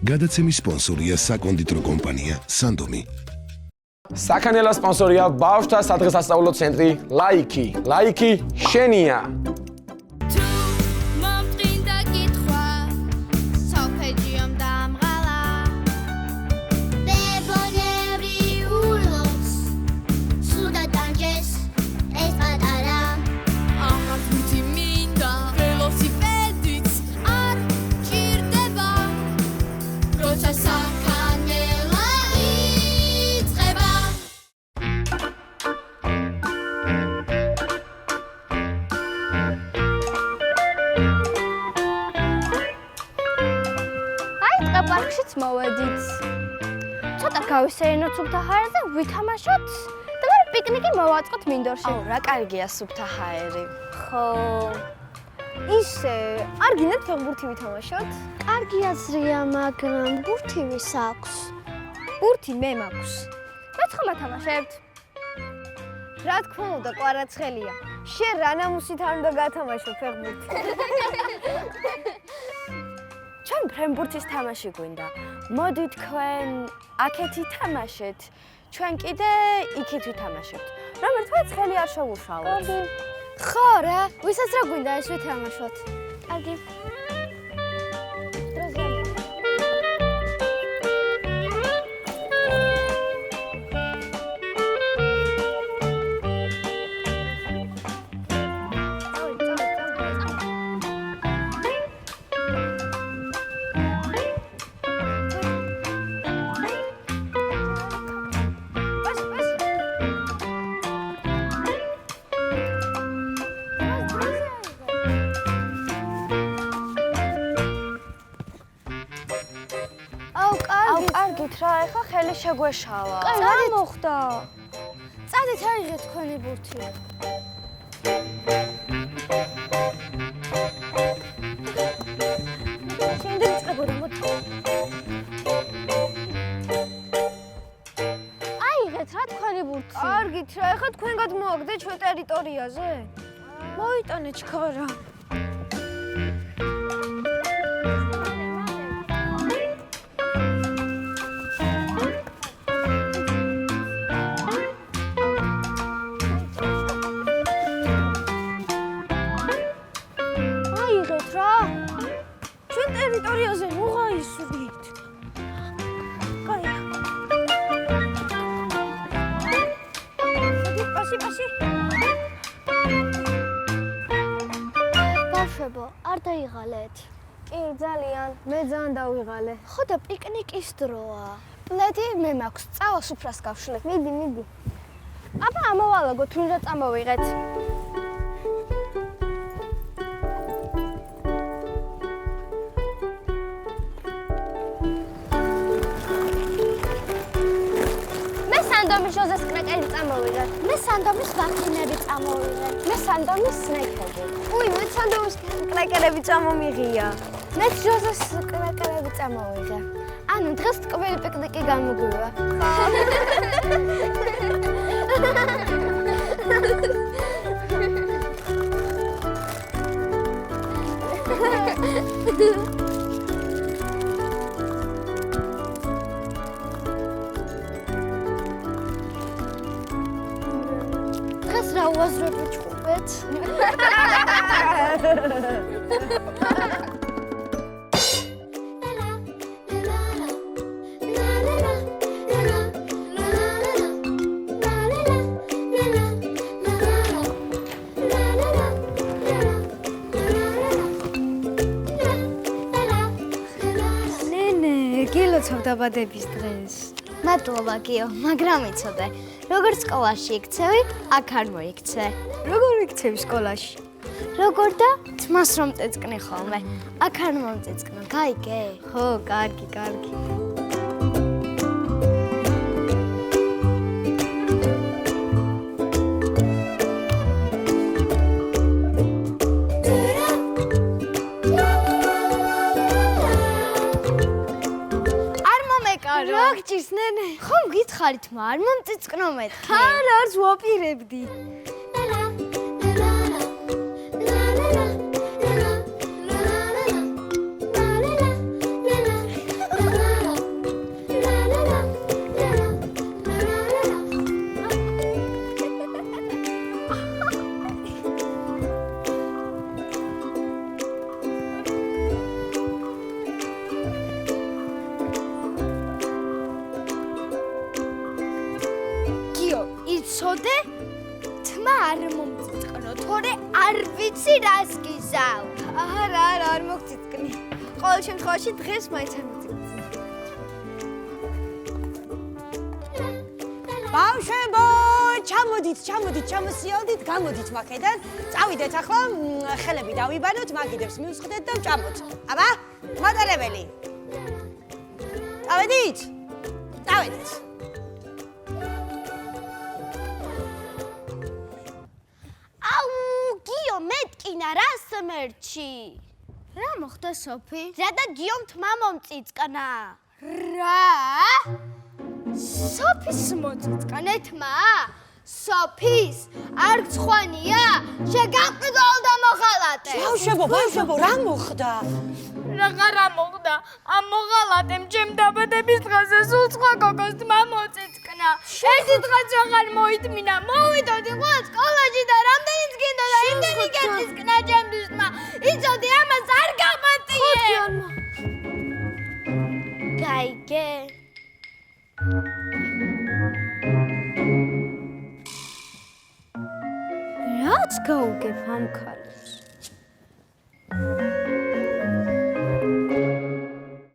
გადაცემის სპონსორია საკონდიტრო კომპანია სანდომი. საქანელა სპონსორია ბავშვთა სადღესასწაულო ცენტრი ლაიკი. ლაიკი შენია. პარკშიც მოვედით. ცოტა გავისეირნოთ სუფთა ჰაერზე, ვითამაშოთ და მე პიკნიკი მოვაწყოთ მინდორში. აუ, რა კარგია სუფთა ჰაერი. ხო. ისე, არ გინდათ ფეხბურთი ვითამაშოთ? კარგი აზრია, მაგრამ ბურთი ვის აქვს? ბურთი მე მაქვს. მეც ხომ ათამაშებთ? რა თქმა უნდა, კვარაცხელია. შენ რა ნამუსით არ უნდა გათამაშო ფეხბურთი? ჩვენ ფრენბურთის თამაში გვინდა. მოდი თქვენ აქეთ ითამაშეთ, ჩვენ კიდე იქით ვითამაშებთ. რომ ერთმა ცხელი არ შევუშალოთ. ხო რა, ვისაც რა გვინდა ეს ვითამაშოთ. კარგი. რა, ეხლა ხელი შეგვეშალა. რა მოხდა? წადით აიღეთ თქვენი ბურთი. შემდეგ წრებოდა მოდი. აიღეთ რა თქვენი ბურთი. კარგით რა, ეხლა თქვენ გადმოაგდეთ ჩვენ ტერიტორიაზე. მოიტანე ჩქარა. ტერიტორიაზე მოღა ისურით. კაი. პასი. ბავშვებო, არ დაიღალეთ? კი, ძალიან. მე ძალიან დავიღალე. ხო და პიკნიკის დროა. პლედი მე მაქვს, წავა სუფრას გავშლი. მიდი. აბა ამოვალაგოთ, უნდა წამოვიღეთ. სანდომის ჟოზეს კრეკერი წამოვიღეთ. მე სანდომის ვახინები წამოვიღეთ. მე სანდომის სნექები. უი, მე სანდომის კრეკერები წამომიღია. მე ჟოზეს კრეკერები წამოვიღე. ანუ დღეს ტკბილი პიკნიკი გამოგვივა. რა უაზრები ჩხუბეთ? ნენე, გილოცავ დაბადების დღეს. მადლობა გიო, მაგრამ იცოდე, როგორც სკოლაში იქცევი, აქ არ მოიქცე. როგორ ვიქცევი სკოლაში? როგორ და თმას რომ წეწკნი ხოლმე. აქ არ მომწეწკნო, გაიგე? ხო, კარგი. რა გჭირს ნენე? ხომ გითხარით, არ მომწეწკნო მეთქი. არა, არც ვაპირებდი. არ ვიცი რას გიზავ. არა, არ მოგწიწკნი. ყოველ შემთხვევაში დღეს მაინც არ მოგწიწკნი. ბავშვებო, ჩამოდით, ჩამოსიოდით, გამოდით მაქედან. წავიდეთ ახლა, ხელები დავიბანოთ, მაგიდებს მივსხდეთ და ვჭამოთ. აბა, მატარებელი. წავედით? წავედით. აუ, გიო, მეტკინა რა სმერჩი. რა მოხდა, სოფი? რა და გიომ თმა მომწიწკნა. რა? სოფის მოწიწკნე თმა? სოფის? არ გცხვანია? შეგაყიდვალ და მოხალატე. ბავშვებო, რა მოხდა? რა მოხდა? ამ მოღალატემ ჩემ დაბადების დღეზე სულ სხვა გოგოს თმა მოწიწკნა. ერთი დღეც აღარ მოითმინა. მოვიდოდი ყველა სკოლაში და რამდენიც გინდოდა იმდენი გეტისკნა ჩემთვის თმა. იცოდი ამას არ გამატიე. გაიგე? რაც გაუგებ ამ ქალს?